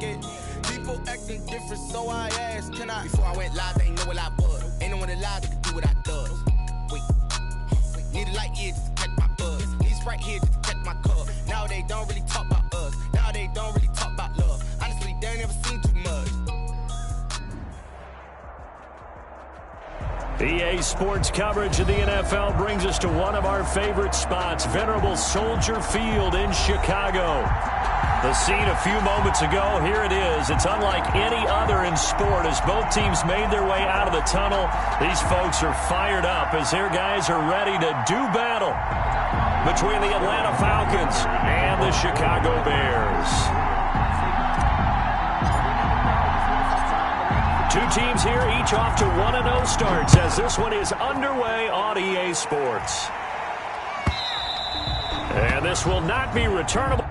pocket. People acting different, so I asked, can I? Before I went live, they ain't know what I was. Ain't no one alive that could do what I does. Wait, need a light here just to catch my buzz. Need Sprite here just to catch my cup. Now they don't really talk about us. Now they don't really talk about love. Honestly, they ain't never seen too much. EA Sports coverage of the NFL brings us to one of our favorite spots, venerable Soldier Field in Chicago. The scene a few moments ago, here it is. It's unlike any other in sport as both teams made their way out of the tunnel. These folks are fired up as their guys are ready to do battle between the Atlanta Falcons and the Chicago Bears. Two teams here, each off to 1-0 starts as this one is underway on EA Sports. And this will not be returnable.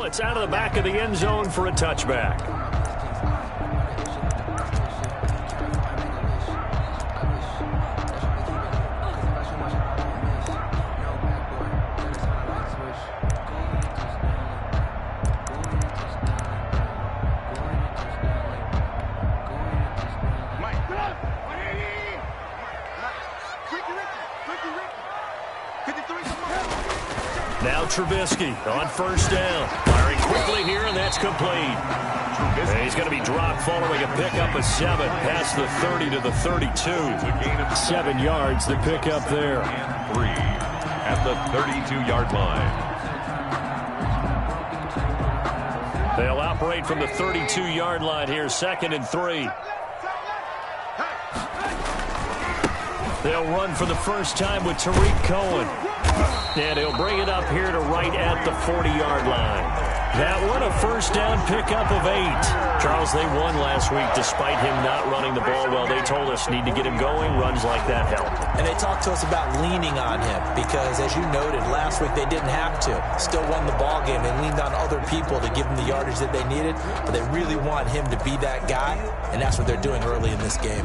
It's out of the back of the end zone for a touchback. Now Trubisky on first down. Firing quickly here, and that's complete. And he's going to be dropped following a pickup of 7 past the 30 to the 32. 7 yards, the pickup there. And 3 at the 32-yard line. They'll operate from the 32-yard line here, 2nd and 3. They'll run for the first time with Tariq Cohen. And he'll bring it up here to right at the 40-yard line. That one a first down pickup of 8. Charles, they won last week despite him not running the ball well. They told us need to get him going. Runs like that help. And they talked to us about leaning on him because, as you noted, last week they didn't have to. Still won the ball game. They leaned on other people to give them the yardage that they needed, but they really want him to be that guy, and that's what they're doing early in this game.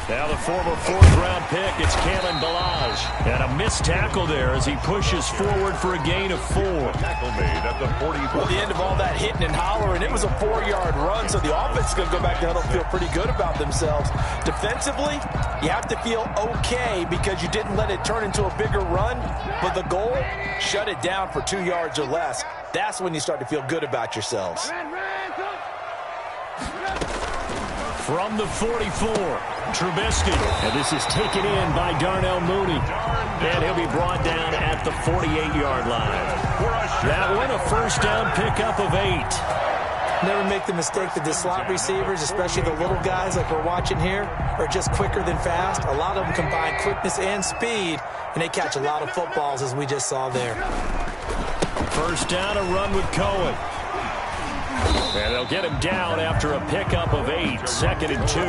Now the former 4th-round pick, it's Kalen Ballage. And a missed tackle there as he pushes forward for a gain of 4. Tackle made at the 44. At the end of all that hitting and hollering, it was a 4-yard run, so the offense is going to go back down and feel pretty good about themselves. Defensively, you have to feel okay because you didn't let it turn into a bigger run, but the goal, shut it down for 2 yards or less. That's when you start to feel good about yourselves. From the 44, Trubisky. And this is taken in by Darnell Mooney. And he'll be brought down at the 48-yard line. That one a first down pickup of 8. Never make the mistake that the slot receivers, especially the little guys like we're watching here, are just quicker than fast. A lot of them combine quickness and speed, and they catch a lot of footballs, as we just saw there. First down, a run with Cohen. And they'll get him down after a pickup of 8, 2nd and 2.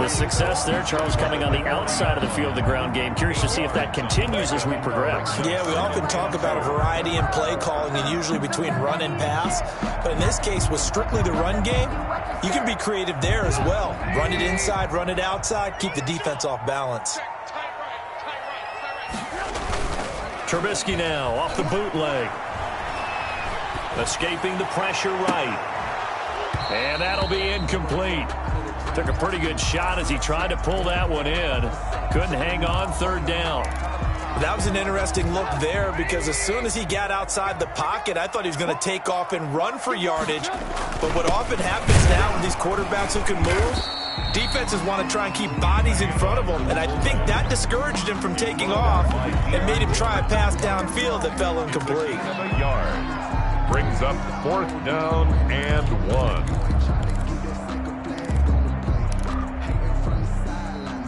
The success there, Charles, coming on the outside of the field, the ground game. Curious to see if that continues as we progress. Yeah, we often talk about a variety in play calling and usually between run and pass. But in this case, with strictly the run game, you can be creative there as well. Run it inside, run it outside, keep the defense off balance. Trubisky now off the bootleg. Escaping the pressure right. And that'll be incomplete. Took a pretty good shot as he tried to pull that one in. Couldn't hang on, third down. That was an interesting look there because as soon as he got outside the pocket, I thought he was going to take off and run for yardage. But what often happens now with these quarterbacks who can move, defenses want to try and keep bodies in front of them. And I think that discouraged him from taking off and made him try a pass downfield that fell incomplete. A yard. Brings up 4th down and 1.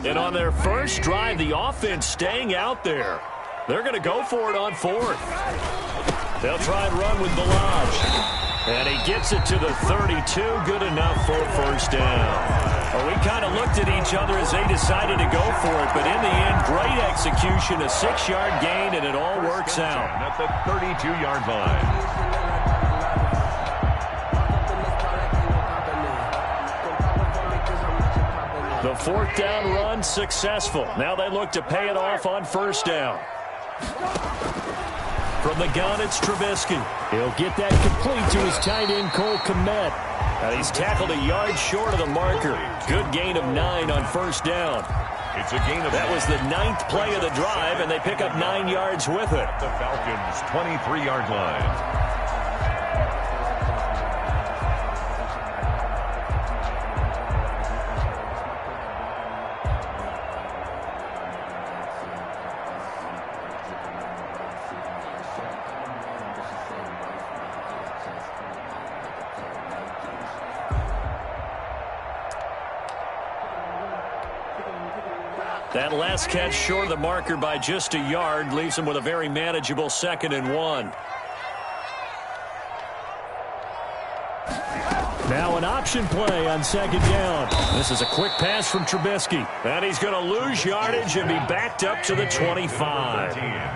And on their first drive, the offense staying out there. They're going to go for it on 4th. They'll try and run with Balaj. And he gets it to the 32. Good enough for a first down. Well, we kind of looked at each other as they decided to go for it. But in the end, great execution, a 6-yard gain, and it all works out. At the 32-yard line. The 4th down run successful. Now they look to pay it off on first down. From the gun, it's Trubisky. He'll get that complete to his tight end, Cole Kmet. And he's tackled a yard short of the marker. Good gain of 9 on first down. It's a gain of that was the 9th play of the drive, and they pick up 9 yards with it. The Falcons' 23-yard line. That last catch short of the marker by just a yard leaves him with a very manageable 2nd and 1. Now an option play on 2nd down. This is a quick pass from Trubisky. And he's going to lose yardage and be backed up to the 25.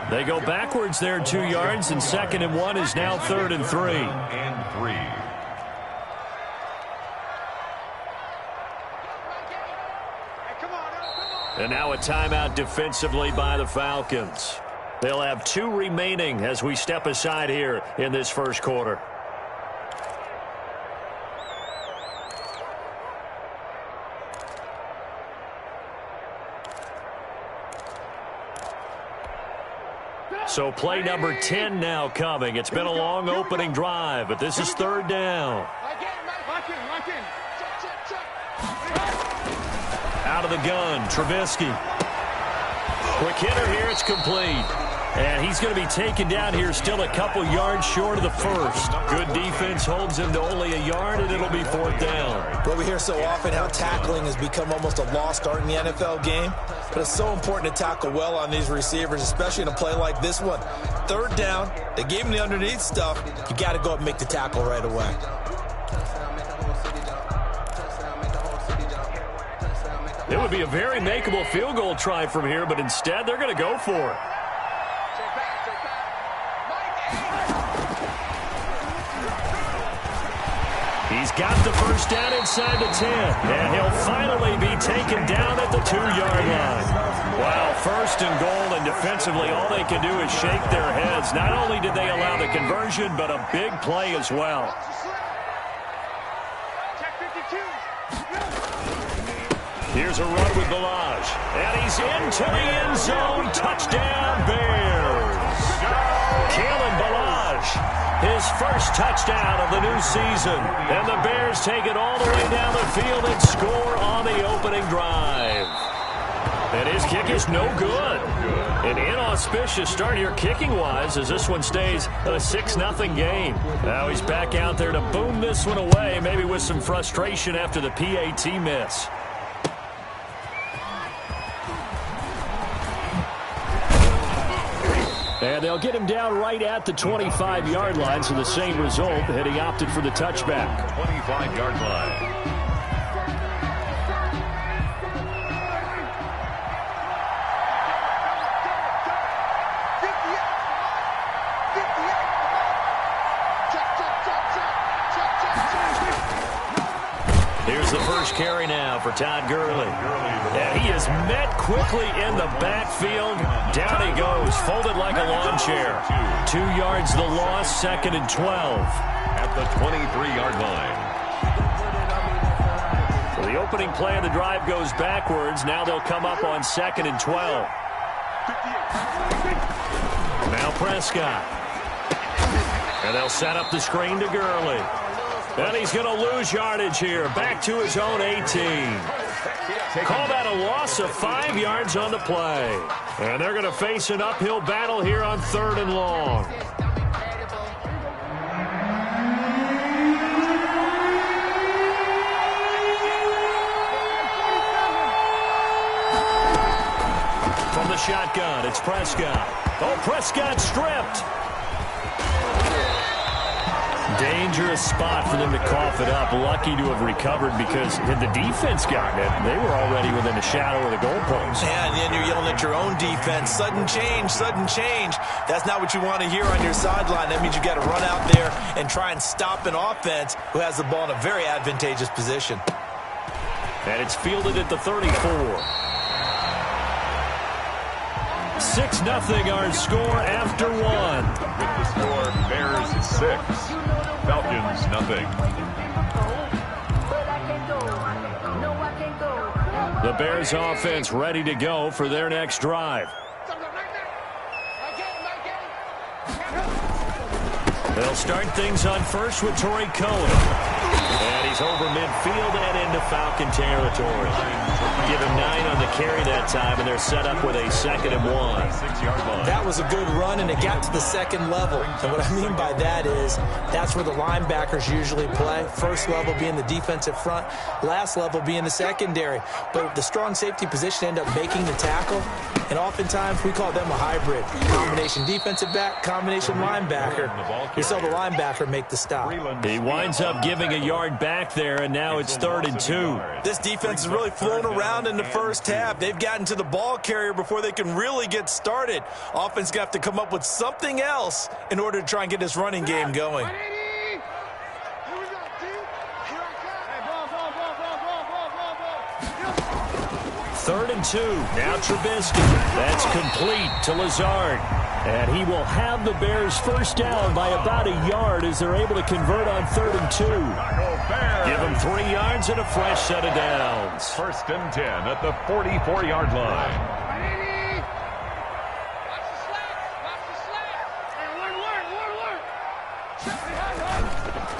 They go backwards there 2 yards, and 2nd and 1 is now 3rd and 3. And 3. And now a timeout defensively by the Falcons. They'll have 2 remaining as we step aside here in this first quarter. So play number 10 now coming. It's been a long opening drive, but this is 3rd down. Out of the gun, Trubisky. Quick hitter here, it's complete. And he's going to be taken down here still a couple yards short of the first. Good defense holds him to only a yard, and it'll be 4th down. Well, we hear so often how tackling has become almost a lost art in the NFL game. But it's so important to tackle well on these receivers, especially in a play like this one. 3rd down, they gave him the underneath stuff. You got to go up and make the tackle right away. It would be a very makeable field goal try from here, but instead they're going to go for it. He's got the first down inside the 10, and he'll finally be taken down at the 2-yard line. Wow, 1st and goal, and defensively all they can do is shake their heads. Not only did they allow the conversion, but a big play as well. Here's a run with Balaj, and he's into the end zone. Touchdown, Bears. Kalen Balaj, his first touchdown of the new season. And the Bears take it all the way down the field and score on the opening drive. And his kick is no good. An inauspicious start here kicking-wise as this one stays a 6-0 game. Now he's back out there to boom this one away, maybe with some frustration after the PAT miss. And they'll get him down right at the 25-yard line, so the same result, had he opted for the touchback. 25-yard line. Here's the first carry now for Todd Gurley. And he is met quickly in the backfield. Down he goes, folded like a lawn chair. 2 yards the loss, 2nd and 12. At the 23-yard line. So the The opening play of the drive goes backwards. Now they'll come up on 2nd and 12. Now Prescott. And they'll set up the screen to Gurley. And he's going to lose yardage here. Back to his own 18. Call that a loss of 5 yards on the play. And they're going to face an uphill battle here on 3rd and long. From the shotgun, it's Prescott. Oh, Prescott stripped. Dangerous spot for them to cough it up. Lucky to have recovered because had the defense gotten it, they were already within a shadow of the goalpost. Yeah, and then you're yelling at your own defense. Sudden change, sudden change. That's not what you want to hear on your sideline. That means you got to run out there and try and stop an offense who has the ball in a very advantageous position. And it's fielded at the 34. 6-0 our score after 1. With the score, Bears 6, Falcons 0. The Bears offense ready to go for their next drive. They'll start things on first with Torrey Cohen. And he's over midfield and into Falcon territory. Give him 9 on the carry that time, and they're set up with a 2nd and 1. That was a good run, and it got to the 2nd level. And what I mean by that is that's where the linebackers usually play. First level being the defensive front, last level being the secondary. But the strong safety position end up making the tackle, and oftentimes we call them a hybrid. Combination defensive back, combination linebacker. We saw the linebacker make the stop. He winds up giving a yard back there, and now it's 3rd and 2. This defense has really flown around in the first half. They've gotten to the ball carrier before they can really get started. Offense got to come up with something else in order to try and get this running game going. 3rd and 2. Now Trubisky. That's complete to Lazard. And he will have the Bears first down by about a yard as they're able to convert on 3rd and 2. Give them 3 yards and a fresh set of downs. 1st and 10 at the 44-yard line.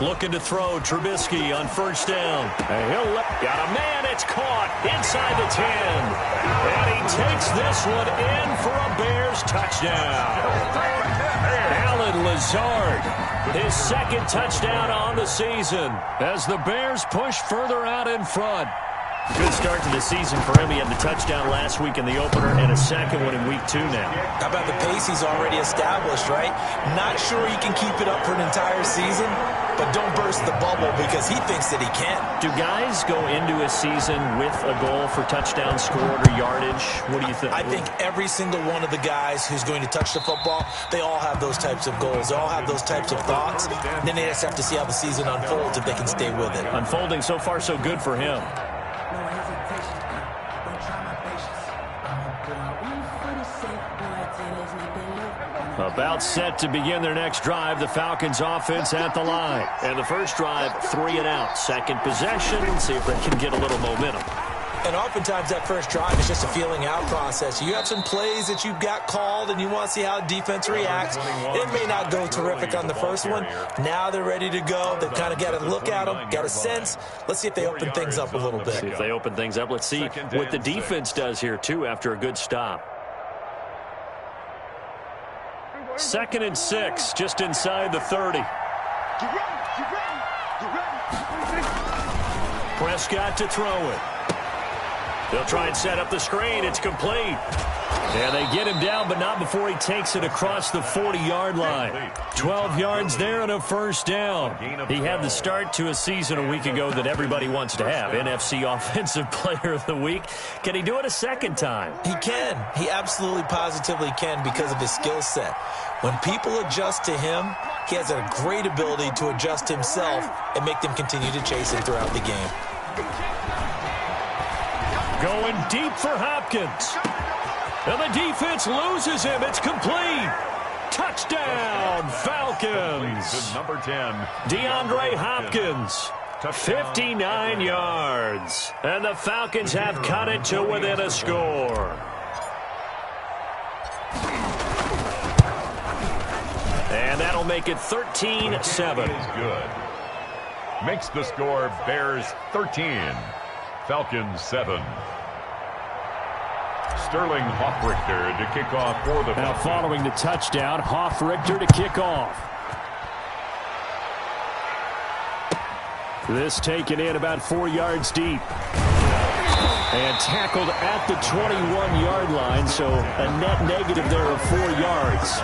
Looking to throw, Trubisky on first down. And he'll got a man, it's caught inside the 10. And he takes this one in for a Bears touchdown. Alan Lazard, his 2nd touchdown on the season as the Bears push further out in front. Good start to the season for him. He had the touchdown last week in the opener and a 2nd one in week 2 now. How about the pace he's already established, right? Not sure he can keep it up for an entire season, but don't burst the bubble because he thinks that he can. Do guys go into a season with a goal for touchdown scored or yardage? What do you think? I think every single one of the guys who's going to touch the football, they all have those types of goals. They all have those types of thoughts. And then they just have to see how the season unfolds if they can stay with it. Unfolding so far so good for him. About set to begin their next drive. The Falcons offense at the line. And the first drive, 3 and out. 2nd possession. See if they can get a little momentum. And oftentimes that first drive is just a feeling out process. You have some plays that you've got called and you want to see how defense reacts. It may not go terrific on the first one. Now they're ready to go. They've kind of got to look at them, got a sense. Let's see if they open things up a little bit. See if they open things up. Let's see what the defense does here, too, after a good stop. 2nd and 6, just inside the 30. Prescott to throw it. They'll try and set up the screen. It's complete. And they get him down, but not before he takes it across the 40-yard line. 12 yards there and a first down. He had the start to a season a week ago that everybody wants to have. NFC Offensive Player of the Week. Can he do it a 2nd time? He can. He absolutely positively can because of his skill set. When people adjust to him, he has a great ability to adjust himself and make them continue to chase him throughout the game. Going deep for Hopkins. And the defense loses him. It's complete. Touchdown, Falcons. Number 10. DeAndre Hopkins. 59 yards. And the Falcons have cut it to within a score. And that'll make it 13-7. Good. Makes the score Bears 13, Falcons 7. Sterling Hoffrichter to kick off for the Falcons. Now following the touchdown, Hoffrichter to kick off. This taken in about 4 yards deep. And tackled at the 21-yard line, so a net negative there of 4 yards.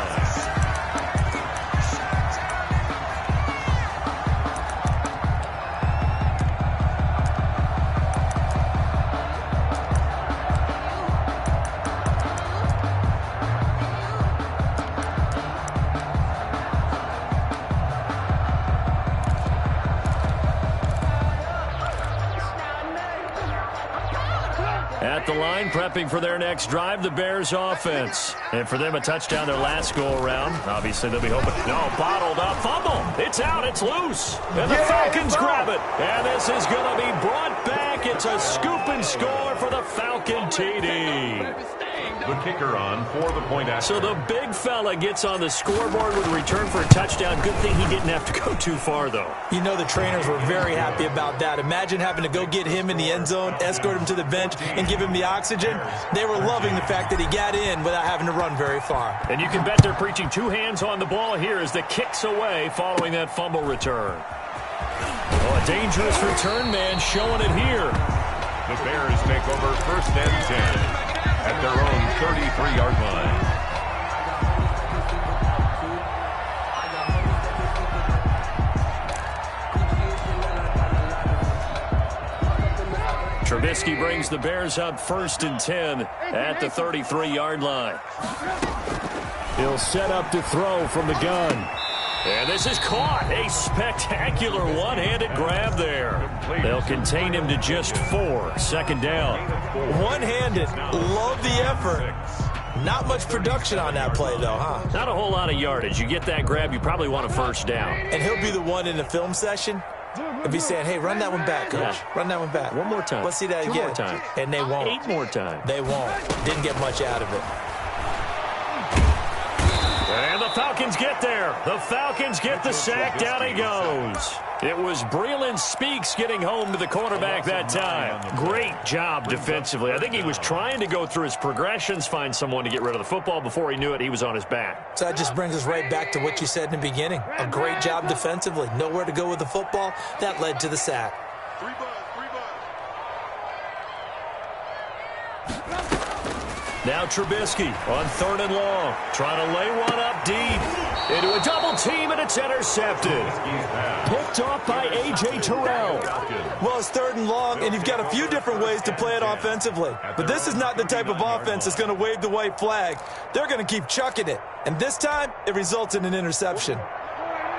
At the line, prepping for their next drive, the Bears offense. And for them, a touchdown their last go-around. Obviously, they'll be hoping. No, bottled up. Fumble. It's out. It's loose. And the Falcons grab it. And this is going to be brought back. It's a scoop and score for the Falcon TD. The kicker on for the point after. So the big fella gets on the scoreboard with a return for a touchdown. Good thing he didn't have to go too far, though. You know the trainers were very happy about that. Imagine having to go get him in the end zone, escort him to the bench, and give him the oxygen. They were loving the fact that he got in without having to run very far. And you can bet they're preaching 2 hands on the ball here as the kick's away following that fumble return. Oh, a dangerous return man showing it here. The Bears take over 1st and 10 at their own 33-yard line. Trubisky brings the Bears up 1st and 10 at the 33-yard line. He'll set up to throw from the gun. And this is caught. A spectacular one-handed grab there. They'll contain him to just 4. 2nd down. One-handed. Love the effort. Not much production on that play, though, huh? Not a whole lot of yardage. You get that grab, you probably want a 1st down. And he'll be the one in the film session. He'll be saying, hey, run that one back, coach. Yeah. Run that one back. One more time. Let's see that 2 again. more time. And they won't. 8 more times. They won't. Didn't get much out of it. And the Falcons get there. The Falcons get the sack. Down he goes. It was Breeland Speaks getting home to the quarterback that time. Great job defensively. I think he was trying to go through his progressions, find someone to get rid of the football. Before he knew it, he was on his back. So that just brings us right back to what you said in the beginning. A great job defensively. Nowhere to go with the football. That led to the sack. Now Trubisky on 3rd and long. Trying to lay one up deep. Into a double team, and it's intercepted. Picked off by A.J. Terrell. Well, it's 3rd and long, and you've got a few different ways to play it offensively. But this is not the type of offense that's going to wave the white flag. They're going to keep chucking it. And this time, it results in an interception.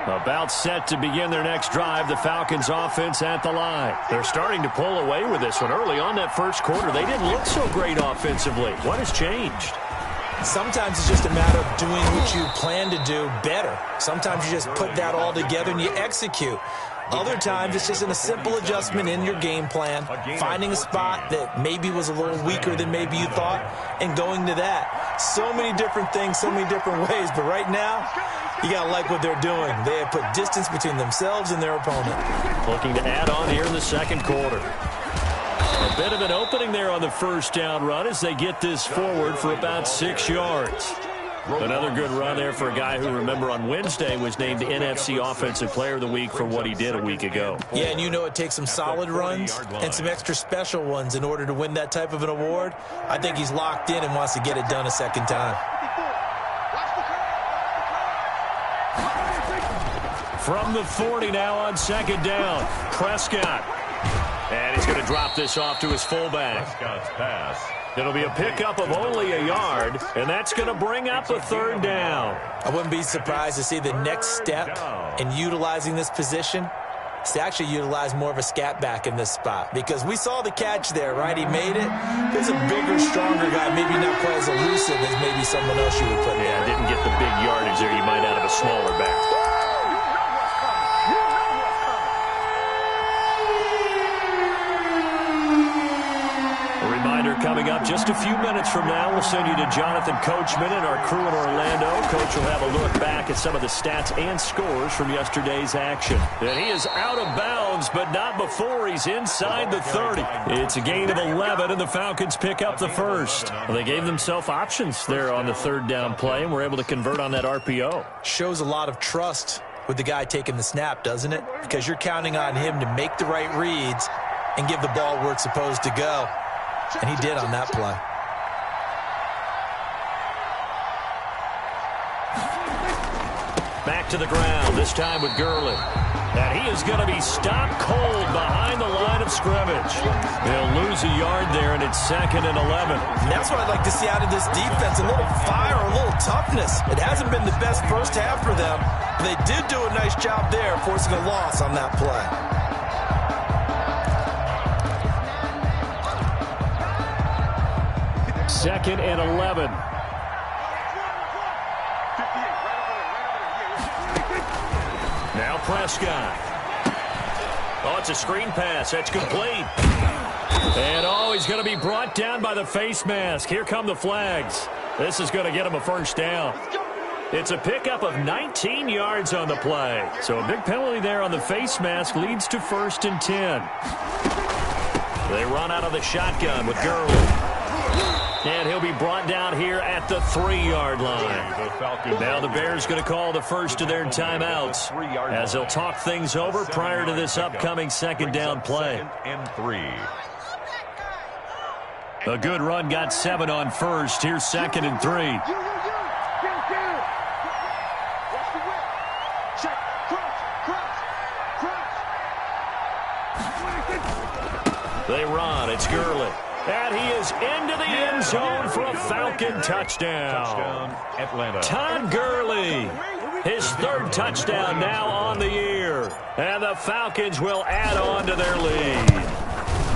About set to begin their next drive, the Falcons offense at the line. They're starting to pull away with this one. Early on that 1st quarter, they didn't look so great offensively. What has changed? Sometimes it's just a matter of doing what you plan to do better. Sometimes you just put that all together and you execute. Other times it's just a simple adjustment in your game plan, finding a spot that maybe was a little weaker than maybe you thought, and going to that. So many different things, so many different ways, but right now, you got to like what they're doing. They have put distance between themselves and their opponent. Looking to add on here in the 2nd quarter. A bit of an opening there on the 1st down run as they get this forward for about 6 yards. Another good run there for a guy who, remember, on Wednesday was named NFC Offensive Player of the Week for what he did a week ago. Yeah, and you know it takes some solid runs and some extra special ones in order to win that type of an award. I think he's locked in and wants to get it done a 2nd time. From the 40 now on 2nd down, Prescott. And he's going to drop this off to his fullback. Prescott's pass. It'll be a pickup of only a yard, and that's going to bring up a 3rd down. I wouldn't be surprised to see the next step in utilizing this position is to actually utilize more of a scat back in this spot, because we saw the catch there, right? He made it. There's a bigger, stronger guy, maybe not quite as elusive as maybe someone else you would put there. Yeah, didn't get the big yardage there you might out of a smaller back. up just a few minutes from now. We'll send you to Jonathan Coachman and our crew in Orlando. Coach will have a look back at some of the stats and scores from yesterday's action. And he is out of bounds, but not before he's inside the 30. It's a gain of 11, and the Falcons pick up the first. Well, they gave themselves options there on the third down play, and were able to convert on that RPO. Shows a lot of trust with the guy taking the snap, doesn't it? Because you're counting on him to make the right reads and give the ball where it's supposed to go. And he did on that play. Back to the ground, this time with Gurley. And he is going to be stopped cold behind the line of scrimmage. They'll lose a yard there, and it's 2nd and 11. And that's what I'd like to see out of this defense, a little fire, a little toughness. It hasn't been the best first half for them. They did do a nice job there, forcing a loss on that play. 2nd and 11. Now Prescott. Oh, it's a screen pass. That's complete. And, he's going to be brought down by the face mask. Here come the flags. This is going to get him a first down. It's a pickup of 19 yards on the play. So a big penalty there on the face mask leads to 1st and 10. They run out of the shotgun with Gurley. And he'll be brought down here at the 3-yard line. Now the Bears going to call the first of their timeouts as they'll talk things over prior to this upcoming 2nd down play. A good run got 7 on first. Here's 2nd and 3. They run. It's Gurley. And he is into the end zone for a Falcon touchdown. Atlanta. Todd Gurley, his 3rd touchdown now on the year. And the Falcons will add on to their lead.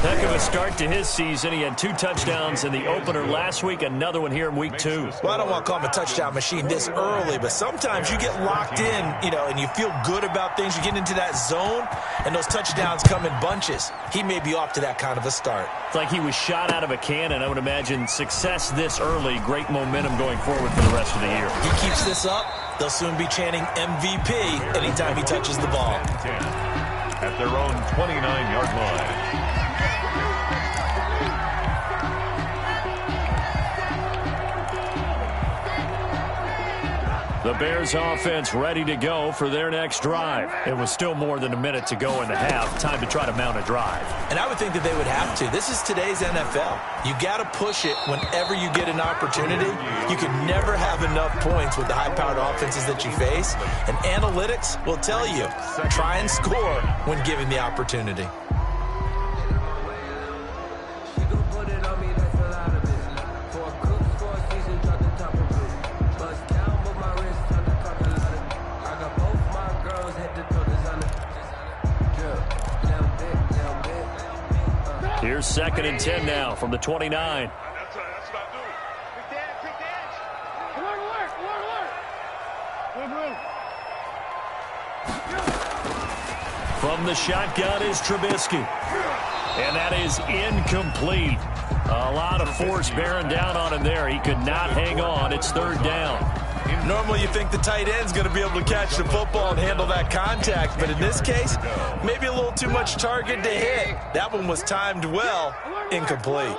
Heck of a start to his season. He had 2 touchdowns in the opener last week, another one here in week 2. Well, I don't want to call him a touchdown machine this early, but sometimes you get locked in, and you feel good about things. You get into that zone, and those touchdowns come in bunches. He may be off to that kind of a start. It's like he was shot out of a cannon. I would imagine success this early, great momentum going forward for the rest of the year. He keeps this up, they'll soon be chanting MVP anytime he touches the ball. At their own 29-yard line. The Bears offense ready to go for their next drive. It was still more than a minute to go in the half. Time to try to mount a drive. And I would think that they would have to. This is today's NFL. You got to push it whenever you get an opportunity. You can never have enough points with the high-powered offenses that you face. And analytics will tell you, try and score when given the opportunity. Here's 2nd and 10 now from the 29. From the shotgun is Trubisky. And that is incomplete. A lot of force bearing down on him there. He could not hang on. It's 3rd down. Normally you think the tight end's going to be able to catch the football and handle that contact, but in this case, maybe a little too much target to hit. That one was timed well, incomplete.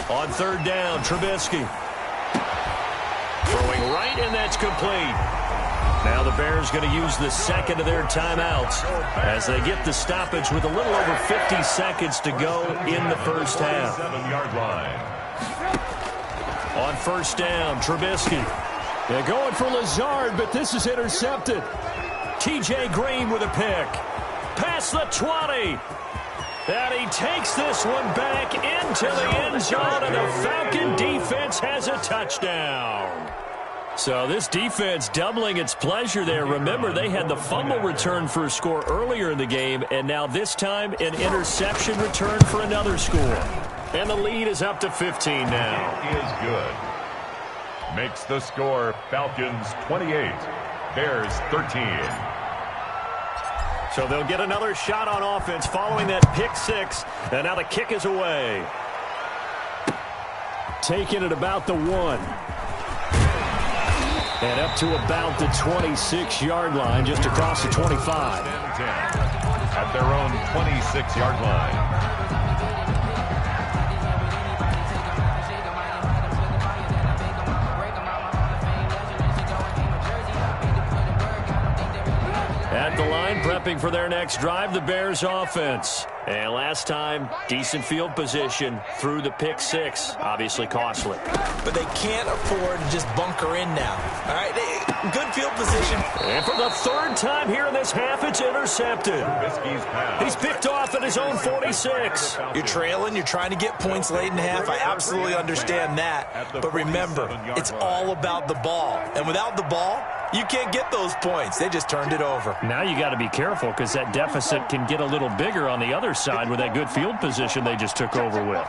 On 3rd down, Trubisky. Throwing right, and that's complete. Now the Bears going to use the 2nd of their timeouts as they get the stoppage with a little over 50 seconds to go in the first half. 7-yard line. On 1st down, Trubisky. They're going for Lazard, but this is intercepted. T.J. Green with a pick. Past the 20. And he takes this one back into the end zone, and the Falcon defense has a touchdown. So this defense doubling its pleasure there. Remember, they had the fumble return for a score earlier in the game, and now this time an interception return for another score. And the lead is up to 15 now. It is good. Makes the score Falcons 28, Bears 13. So they'll get another shot on offense following that pick six. And now the kick is away. Taking it about the 1. And up to about the 26-yard line, just across the 25. At their own 26-yard line. At the line, prepping for their next drive, the Bears offense. And last time, decent field position through the pick six. Obviously costly. But they can't afford to just bunker in now. All right, good field position. And for the third time here in this half, it's intercepted. He's picked off at his own 46. You're trailing. You're trying to get points late in the half. I absolutely understand that. But remember, it's all about the ball. And without the ball, you can't get those points. They just turned it over. Now you got to be careful because that deficit can get a little bigger on the other side with that good field position they just took over with.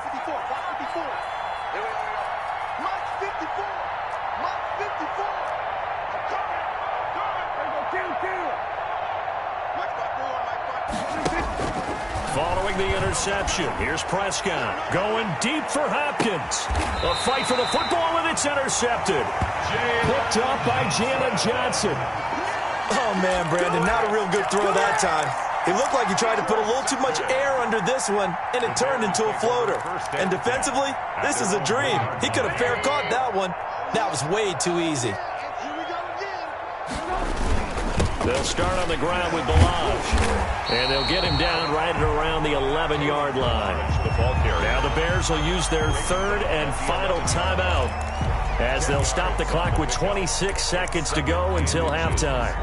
Following the interception, here's Prescott going deep for Hopkins. A fight for the football, and it's intercepted. Picked up by Jalen Johnson. Oh, man, Brandon, not a real good throw that time. It looked like he tried to put a little too much air under this one, and it turned into a floater. And defensively, this is a dream. He could have fair caught that one. That was way too easy. They'll start on the ground with Balaj. And they'll get him down right at around the 11-yard line. Now the Bears will use their third and final timeout as they'll stop the clock with 26 seconds to go until halftime.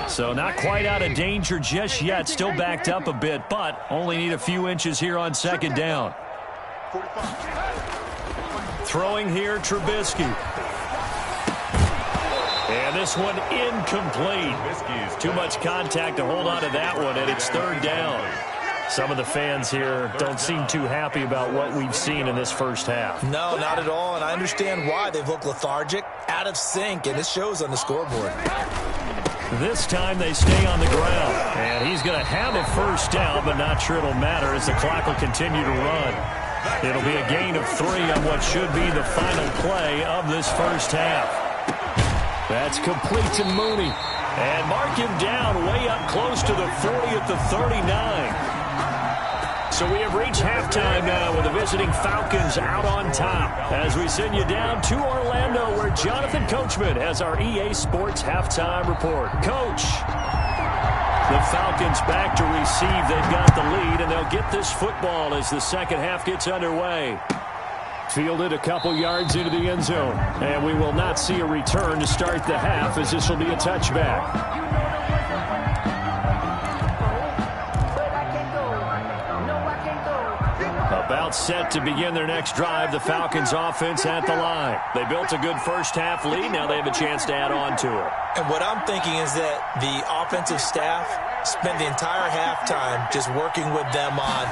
So not quite out of danger just yet. Still backed up a bit, but only need a few inches here on second down. Throwing here, Trubisky. And this one incomplete. Too much contact to hold on to that one, and it's third down. Some of the fans here don't seem too happy about what we've seen in this first half. No, not at all, and I understand why. They've looked lethargic, out of sync, and it shows on the scoreboard. This time they stay on the ground, and he's going to have a first down, but not sure it'll matter as the clock will continue to run. It'll be a gain of 3 on what should be the final play of this first half. That's complete to Mooney. And mark him down way up close to the 40 at the 39. So we have reached halftime now with the visiting Falcons out on top as we send you down to Orlando where Jonathan Coachman has our EA Sports halftime report. Coach, the Falcons back to receive. They've got the lead, and they'll get this football as the second half gets underway. Fielded a couple yards into the end zone, and we will not see a return to start the half as this will be a touchback. About set to begin their next drive, the Falcons offense at the line. They built a good first half lead. Now they have a chance to add on to it. And what I'm thinking is that the offensive staff spent the entire halftime just working with them on,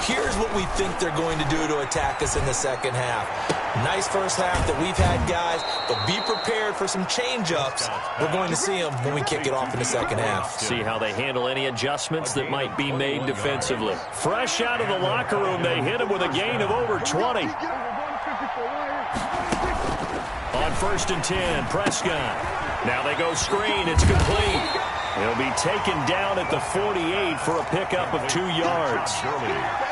here's what we think they're going to do to attack us in the second half. Nice first half that we've had, guys, but be prepared for some change-ups. We're going to see them when we kick it off in the second half. See how they handle any adjustments that might be made defensively. Fresh out of the locker room, they hit him with a gain of over 20. On 1st and 10, Prescott. Now they go screen. It's complete. He'll be taken down at the 48 for a pickup of 2 yards.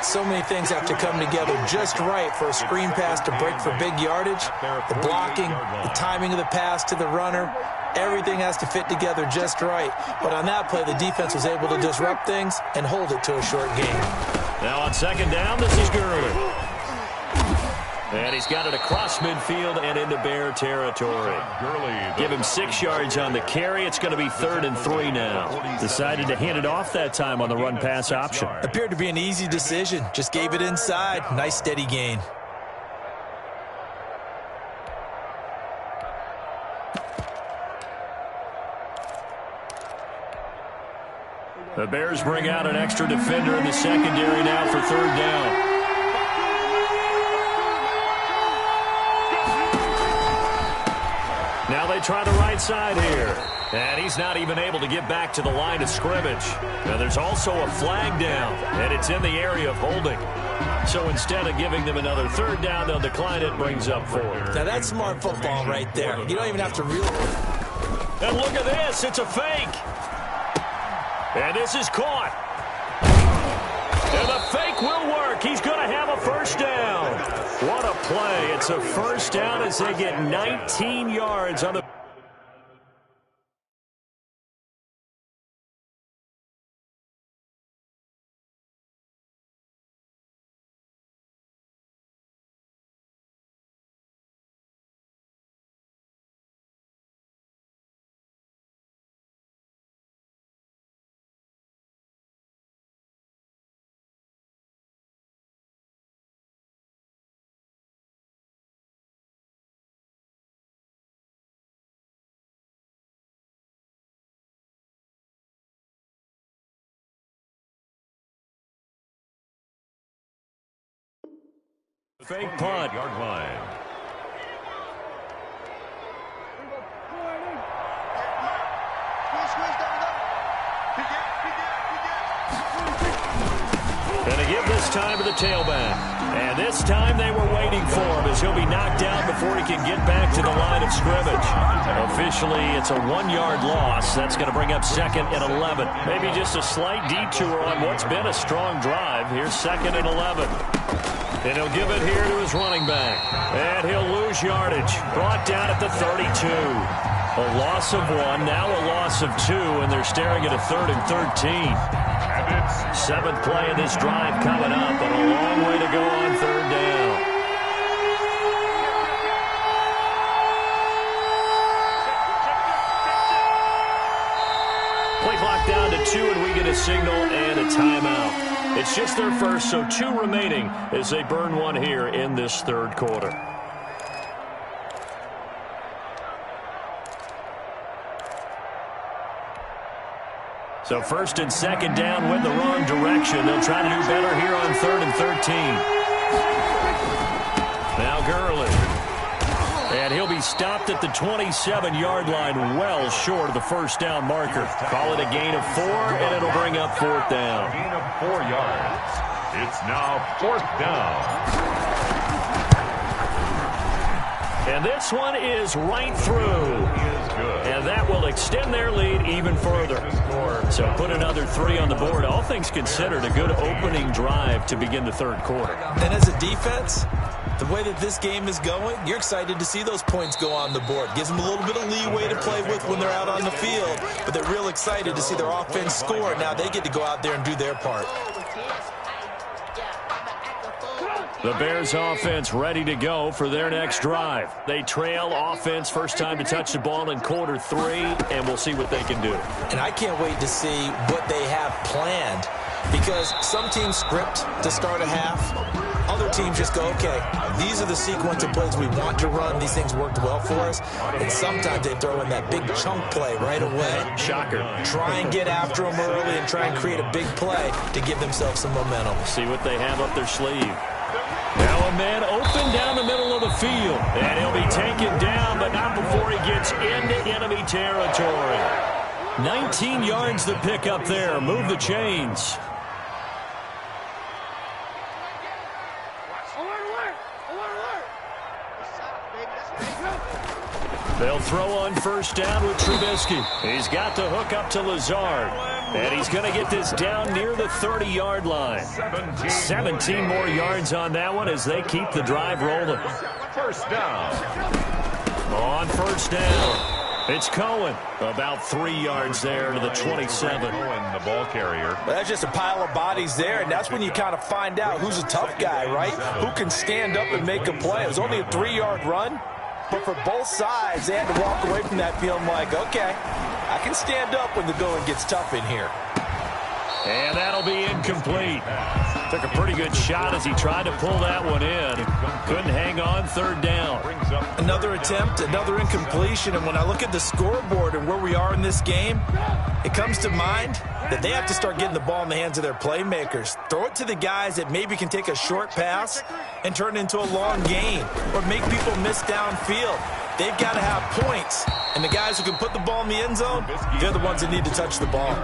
So many things have to come together just right for a screen pass to break for big yardage. The blocking, the timing of the pass to the runner, everything has to fit together just right. But on that play, the defense was able to disrupt things and hold it to a short gain. Now on second down, this is Gurley. And he's got it across midfield and into Bear territory. Give him 6 yards on the carry. It's going to be 3rd and 3 now. Decided to hand it off that time on the run-pass option. Appeared to be an easy decision. Just gave it inside. Nice steady gain. The Bears bring out an extra defender in the secondary now for 3rd down. Now they they try the right side here. And he's not even able to get back to the line of scrimmage. Now, there's also a flag down, and it's in the area of holding. So instead of giving them another third down, they'll decline it, brings up 4. Now, that's smart football right there. You don't even have to really... And look at this. It's a fake. And this is caught. And the fake will work. He's going to have a first down. What a play. It's a first down as they get 19 yards on the... Fake punt. Yard line. Gonna give this time to the tailback. And this time they were waiting for him as he'll be knocked down before he can get back to the line of scrimmage. Officially, it's a 1-yard loss. That's going to bring up 2nd and 11. Maybe just a slight detour on what's been a strong drive. Here's 2nd and 11. And he'll give it here to his running back. And he'll lose yardage. Brought down at the 32. A loss of 1, now a loss of 2, and they're staring at a 3rd and 13. 7th play of this drive coming up, but a long way to go on 3rd down. Play clock down to 2, and we get a signal and a timeout. It's just their first, so 2 remaining as they burn 1 here in this 3rd quarter. So 1st and 2nd down went the wrong direction. They'll try to do better here on 3rd and 13. Now Gurley. And he'll be stopped at the 27-yard line, well short of the first down marker. Call it a gain of 4, and it'll bring up 4th down. Gain of 4 yards. It's now 4th down. And this one is right through. And that will extend their lead even further. So put another 3 on the board. All things considered, a good opening drive to begin the 3rd quarter. And as a defense, the way that this game is going, you're excited to see those points go on the board. Gives them a little bit of leeway to play with when they're out on the field. But they're real excited to see their offense score. Now they get to go out there and do their part. The Bears offense ready to go for their next drive. They trail offense, first time to touch the ball in quarter 3, and we'll see what they can do. And I can't wait to see what they have planned, because some teams script to start a half. Other teams just go, okay, these are the sequence of plays we want to run. These things worked well for us. And sometimes they throw in that big chunk play right away. Shocker. Try and get after them early and try and create a big play to give themselves some momentum. See what they have up their sleeve. Now a man open down the middle of the field. And he'll be taken down, but not before he gets into enemy territory. 19 yards to pick up there. Move the chains. They'll throw on first down with Trubisky. He's got the hook up to Lazard. And he's going to get this down near the 30-yard line. 17 more yards on that one as they keep the drive rolling. First down. On first down, it's Cohen. About 3 yards there to the 27. Cohen, the ball carrier. Well, that's just a pile of bodies there, and that's when you kind of find out who's a tough guy, right? Who can stand up and make a play. It was only a 3-yard run. But for both sides, they had to walk away from that feeling like, okay, I can stand up when the going gets tough in here. And that'll be incomplete. Took a pretty good shot as he tried to pull that one in. Couldn't hang on, third down. Another attempt, another incompletion. And when I look at the scoreboard and where we are in this game, it comes to mind that they have to start getting the ball in the hands of their playmakers. Throw it to the guys that maybe can take a short pass and turn it into a long gain or make people miss downfield. they've got to have points. And the guys who can put the ball in the end zone, they're the ones that need to touch the ball.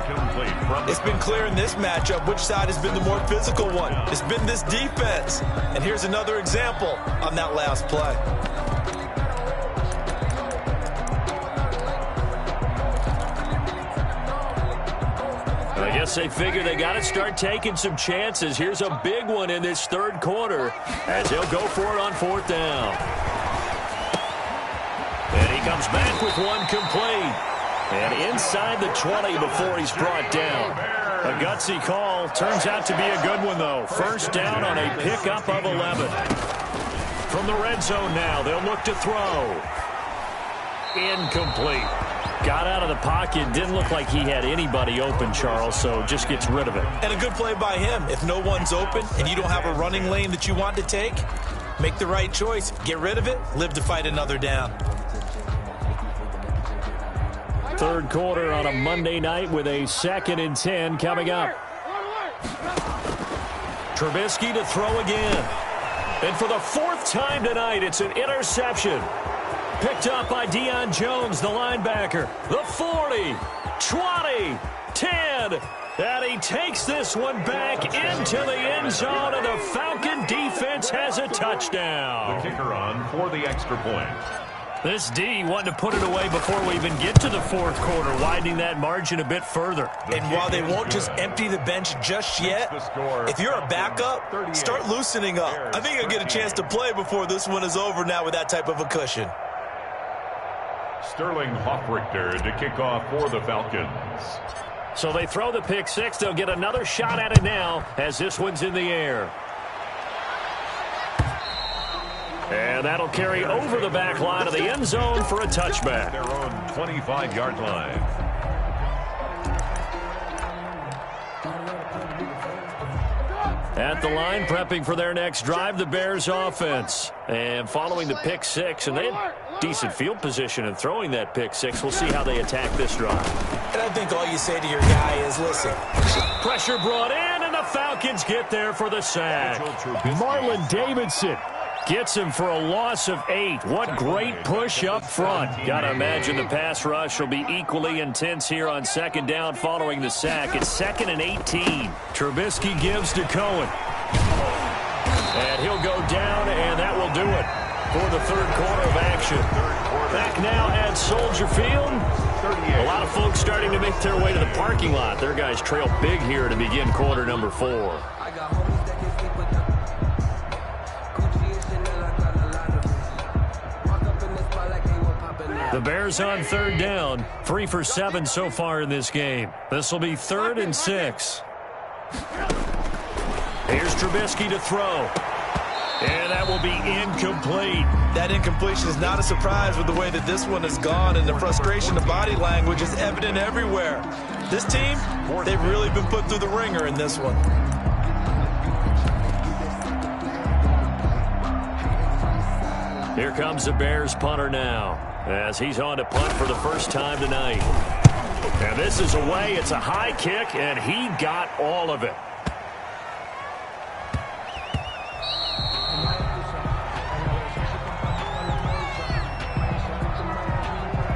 It's been clear in this matchup which side has been the more physical one. It's been this defense. And here's another example on that last play. I guess they figure they got to start taking some chances. Here's a big one in this third quarter as he'll go for it on fourth down. And he comes back with one complete. And inside the 20 before he's brought down. A gutsy call. Turns out to be a good one, though. First down on a pickup of 11. From the red zone now, they'll look to throw. Incomplete. Got out of the pocket. Didn't look like he had anybody open, Charles, so just gets rid of it. And a good play by him. If no one's open and you don't have a running lane that you want to take, make the right choice. Get rid of it. Live to fight another down. Third quarter on a Monday night with a 2nd and 10 coming up. Trubisky to throw again. And for the 4th time tonight, it's an interception. Picked up by Deion Jones, the linebacker. The 40, 20, 10. And he takes this one back into the end zone, and the Falcon defense has a touchdown. The kicker on for the extra point. This D wanting to put it away before we even get to the 4th quarter, widening that margin a bit further. And while they won't just empty the bench just yet, if you're a backup, start loosening up. I think you'll get a chance to play before this one is over now with that type of a cushion. Sterling Hoffrichter to kick off for the Falcons. So they throw the pick six. They'll get another shot at it now as this one's in the air. And that'll carry over the back line of the end zone for a touchback. Their own 25-yard line. At the line, prepping for their next drive, the Bears offense. And following the pick six, and they had decent field position in throwing that pick six. We'll see how they attack this drive. And I think all you say to your guy is, listen. Pressure brought in, and the Falcons get there for the sack. Marlon Davidson gets him for a loss of 8. What great push up front. Got to imagine the pass rush will be equally intense here on 2nd down following the sack. It's 2nd and 18. Trubisky gives to Cohen. And he'll go down, and that will do it for the 3rd quarter of action. Back now at Soldier Field. A lot of folks starting to make their way to the parking lot. Their guys trail big here to begin quarter number 4. The Bears on 3rd down, 3 for 7 so far in this game. This will be 3rd and 6. Here's Trubisky to throw. And that will be incomplete. That incompletion is not a surprise with the way that this one has gone, and the frustration, the body language is evident everywhere. This team, they've really been put through the ringer in this one. Here comes the Bears punter now, as he's on to punt for the first time tonight. And this is away. It's a high kick, and he got all of it.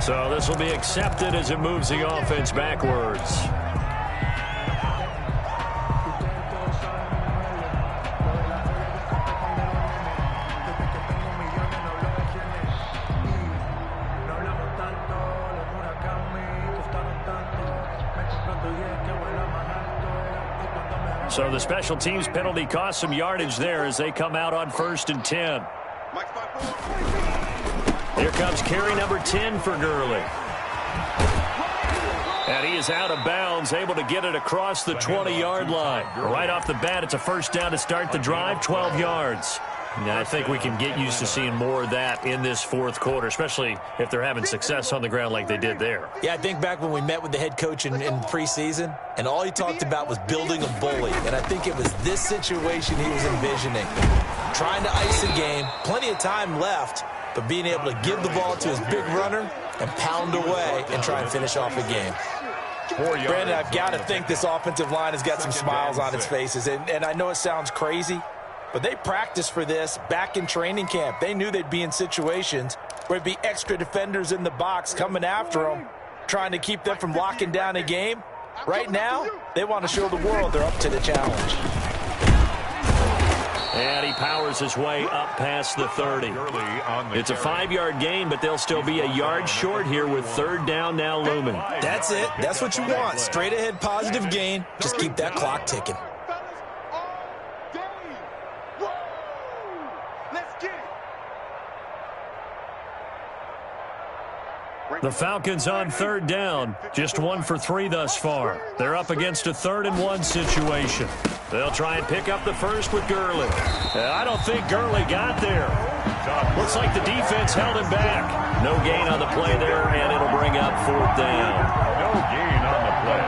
So this will be accepted as it moves the offense backwards. So the special teams penalty cost some yardage there as they come out on 1st and 10. Here comes carry number 10 for Gurley. And he is out of bounds, able to get it across the 20-yard line. Right off the bat, it's a first down to start the drive, 12 yards. Now, I think we can get used to seeing more of that in this 4th quarter, especially if they're having success on the ground like they did there. Yeah, I think back when we met with the head coach in preseason, and all he talked about was building a bully. And I think it was this situation he was envisioning. Trying to ice a game, plenty of time left, but being able to give the ball to his big runner and pound away and try and finish off a game. Brandon, I've got to think this offensive line has got some smiles on its faces. And I know it sounds crazy, but they practiced for this back in training camp. They knew they'd be in situations where there'd be extra defenders in the box coming after them, trying to keep them from locking down a game. Right now, they want to show the world they're up to the challenge. And he powers his way up past the 30. It's a 5-yard gain, but they'll still be a yard short here with third down now looming. That's it. That's what you want. Straight ahead positive gain. Just keep that clock ticking. The Falcons on third down. Just 1 for 3 thus far. They're up against a 3rd-and-1 situation. They'll try and pick up the first with Gurley. I don't think Gurley got there. Looks like the defense held him back. No gain on the play there, and it'll bring up 4th down. No gain on the play.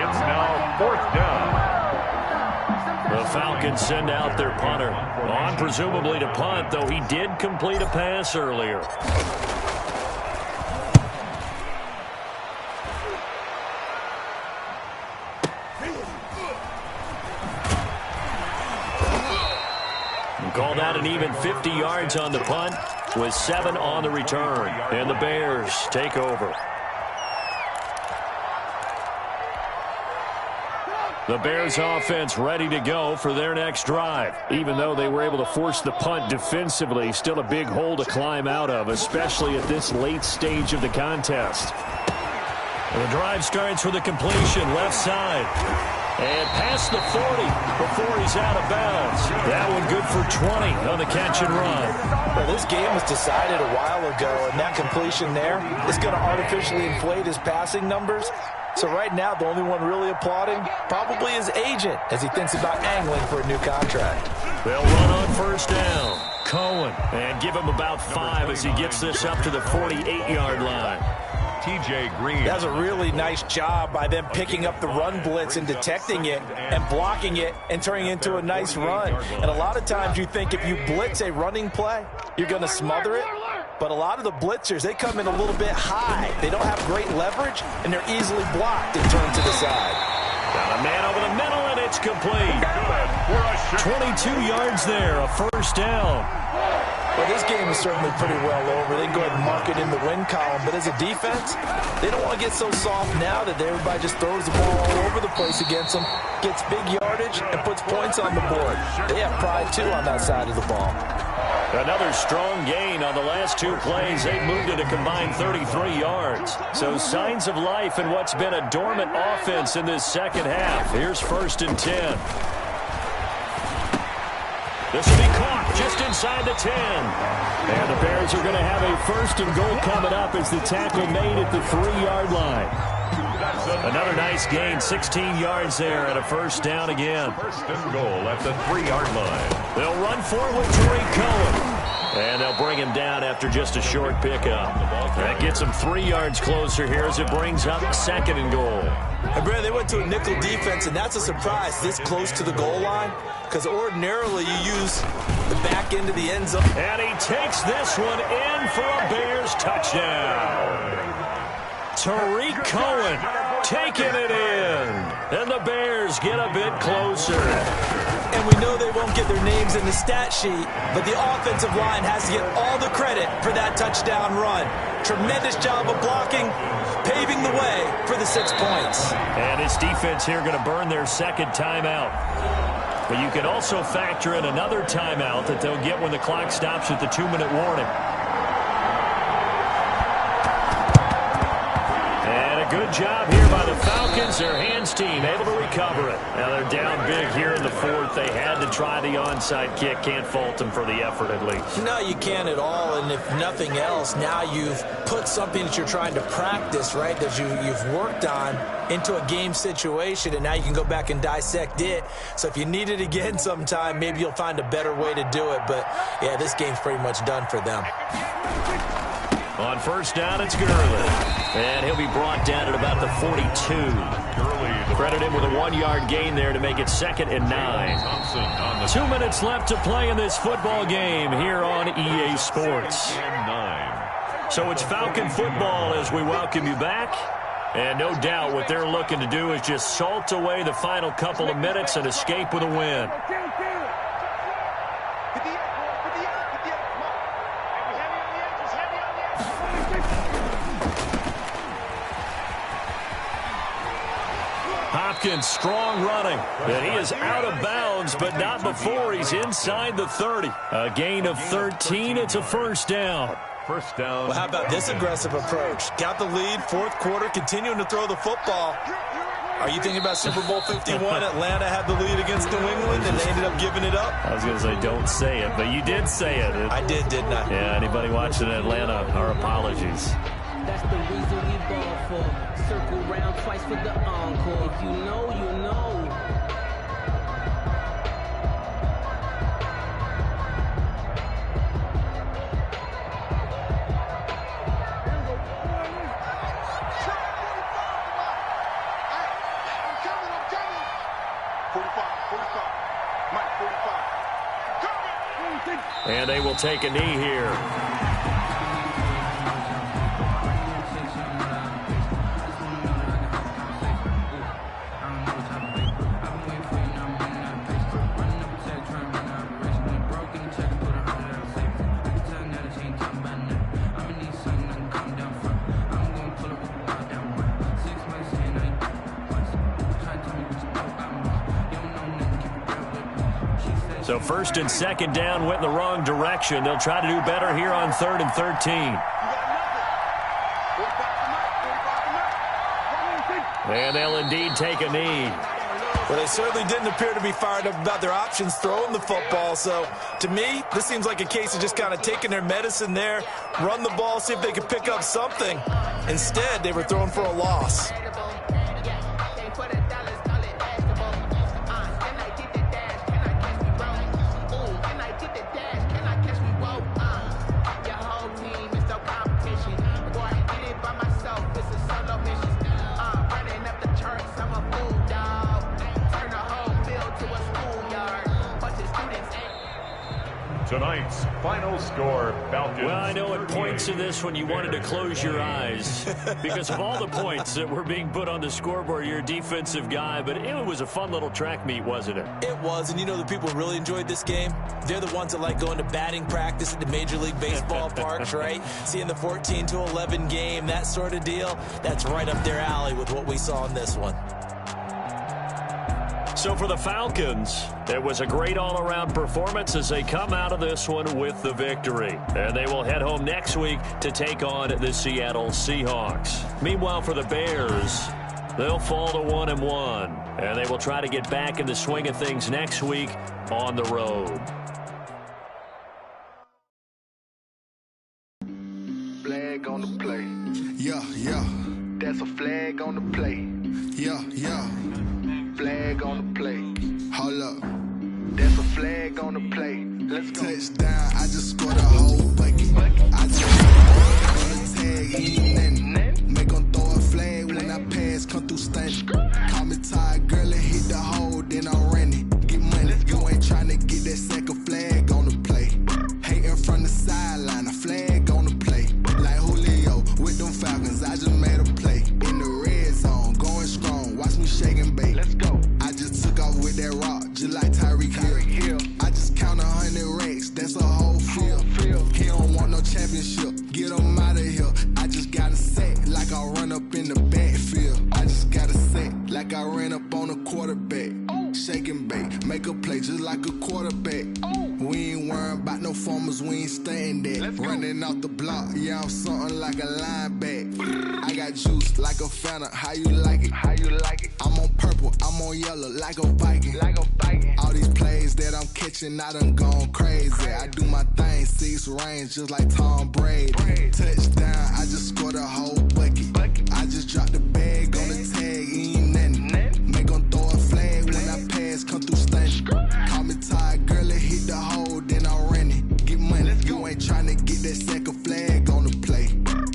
It's now 4th down. The Falcons send out their punter. On presumably to punt, though he did complete a pass earlier. Called out an even 50 yards on the punt with 7 on the return. And the Bears take over. The Bears offense ready to go for their next drive. Even though they were able to force the punt defensively, still a big hole to climb out of, especially at this late stage of the contest. And the drive starts with a completion left side. And past the 40 before he's out of bounds. That one good for 20 on the catch and run. Well, this game was decided a while ago, and that completion there is going to artificially inflate his passing numbers. So right now, the only one really applauding probably his agent as he thinks about angling for a new contract. They'll run on first down. Cohen, and give him about 5 as he gets this up to the 48-yard line. TJ Green. That's a really nice job by them picking up the run blitz and detecting it and blocking it and turning it into a nice run. And a lot of times you think if you blitz a running play, you're going to smother it. But a lot of the blitzers, they come in a little bit high. They don't have great leverage, and they're easily blocked and turned to the side. Got a man over the middle, and it's complete. 22 yards there, a first down. Well, this game is certainly pretty well over. They can go ahead and mark it in the win column. But as a defense, they don't want to get so soft now that everybody just throws the ball all over the place against them, gets big yardage, and puts points on the board. They have pride, too, on that side of the ball. Another strong gain on the last 2 plays. They moved it a combined 33 yards. So signs of life in what's been a dormant offense in this second half. Here's 1st and 10. This will be caught just inside the 10. And the Bears are going to have a 1st and goal coming up as the tackle made at the 3-yard line. Another nice gain, 16 yards there, and a first down again. 1st and goal at the 3-yard line. They'll run forward to Tariq Cohen. And they'll bring him down after just a short pickup. That gets him 3 yards closer here as it brings up 2nd and goal. And Brad, they went to a nickel defense, and that's a surprise this close to the goal line, because ordinarily you use the back end of the end zone. And he takes this one in for a Bears touchdown. Tariq Cohen taking it in. And the Bears get a bit closer. And we know they won't get their names in the stat sheet, but the offensive line has to get all the credit for that touchdown run. Tremendous job of blocking, paving the way for the 6 points. And this defense here going to burn their 2nd timeout. But you can also factor in another timeout that they'll get when the clock stops at the 2-minute warning. Good job here by the Falcons. Their hands team able to recover it. Now they're down big here in the 4th. They had to try the onside kick. Can't fault them for the effort at least. No, you can't at all. And if nothing else, now you've put something that you're trying to practice, right, that you've worked on into a game situation, and now you can go back and dissect it. So if you need it again sometime, maybe you'll find a better way to do it. But, yeah, this game's pretty much done for them. On first down, it's Gurley. And he'll be brought down at about the 42. Credit him with a 1-yard gain there to make it 2nd and 9. 2 minutes left to play in this football game here on EA Sports. So it's Falcon football as we welcome you back. And no doubt what they're looking to do is just salt away the final couple of minutes and escape with a win. Hopkins, strong running. And he is out of bounds, but not before he's inside the 30. A gain of 13. It's a first down. First down. Well, how about this aggressive approach? Got the lead, fourth quarter, continuing to throw the football. Are you thinking about Super Bowl 51? Atlanta had the lead against New England, and they ended up giving it up? I was going to say don't say it, but you did say it. I did, didn't I? Yeah, anybody watching Atlanta, our apologies. That's the reason we ball for. Circle round twice for the encore. If you know, you know. And they will take a knee here. So first and second down went in the wrong direction. They'll try to do better here on 3rd and 13. And they'll indeed take a knee. Well, they certainly didn't appear to be fired up about their options throwing the football. So, to me, this seems like a case of just kind of taking their medicine there, run the ball, see if they could pick up something. Instead, they were throwing for a loss. Tonight's final score, Falcons. Well, I know it points in this when you wanted to close your eyes because of all the points that were being put on the scoreboard. You're a defensive guy, but it was a fun little track meet, wasn't it? It was, and you know the people who really enjoyed this game? They're the ones that like going to batting practice at the Major League Baseball parks, right? Seeing the 14-11 game, that sort of deal. That's right up their alley with what we saw in this one. So for the Falcons, it was a great all-around performance as they come out of this one with the victory. And they will head home next week to take on the Seattle Seahawks. Meanwhile, for the Bears, they'll fall to 1-1. And they will try to get back in the swing of things next week on the road. Flag on the play. Yeah, yeah. That's a flag on the play. Yeah, yeah. Flag on the play. Hold up. That's a flag on the play. Let's go. Touchdown. I just scored a whole bucket. I just on the tag, ain't nothing. Make them throw a flag when I pass, come through stunning. Call me tired, girl, and hit the hole, then I'm running. Get money. You ain't trying to get that second flag on the play. Hating from the sideline, a flag on the play. Like Julio with them Falcons, I just made a play. In the red zone, going strong. Watch me shake and bake. Let's go. I just took off with that rock, just like Tyreek Hill. I just count 100 racks, that's a whole field. He don't want no championship, get him out of here. I just got a set, like I run up in the backfield. I just got a set, like I ran up on a quarterback. Shake and bake, make a play just like a quarterback. We ain't worrying about no formers, we ain't staying there. Running off the block, yeah, I'm something like a linebacker. I got juice like a Fanta, how you like it? How you like it? I'm on purple, I'm on yellow, like a Viking. Like a Viking. All these plays that I'm catching, I done gone crazy. I do my thing, 6 range, just like Tom Brady. Touchdown, I just scored a whole bucket. I just dropped the bag on the tag, ain't nothing. Make them throw a flag when I pass, come through stunning. Call me tired, girl, and hit the hole, then I'm running. Get money, you ain't trying to get that second flag on the play.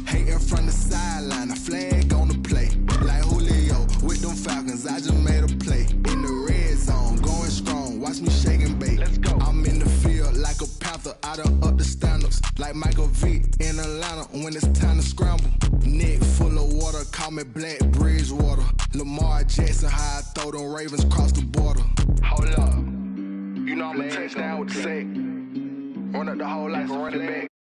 Hating from the sideline, a flag on the play. Like Julio with them Falcons, I just made a play. In the red zone, going strong, watch me shake and bake. Let's go. I'm in the field like a Panther, I done up the standards. Like Michael Vick in Atlanta when it's time to scramble. Neck full of water, call me Black Bridgewater. Lamar Jackson, how I throw them Ravens cross the border. Hold up. You know I'm a touchdown with the sack. Run up the whole like a running back.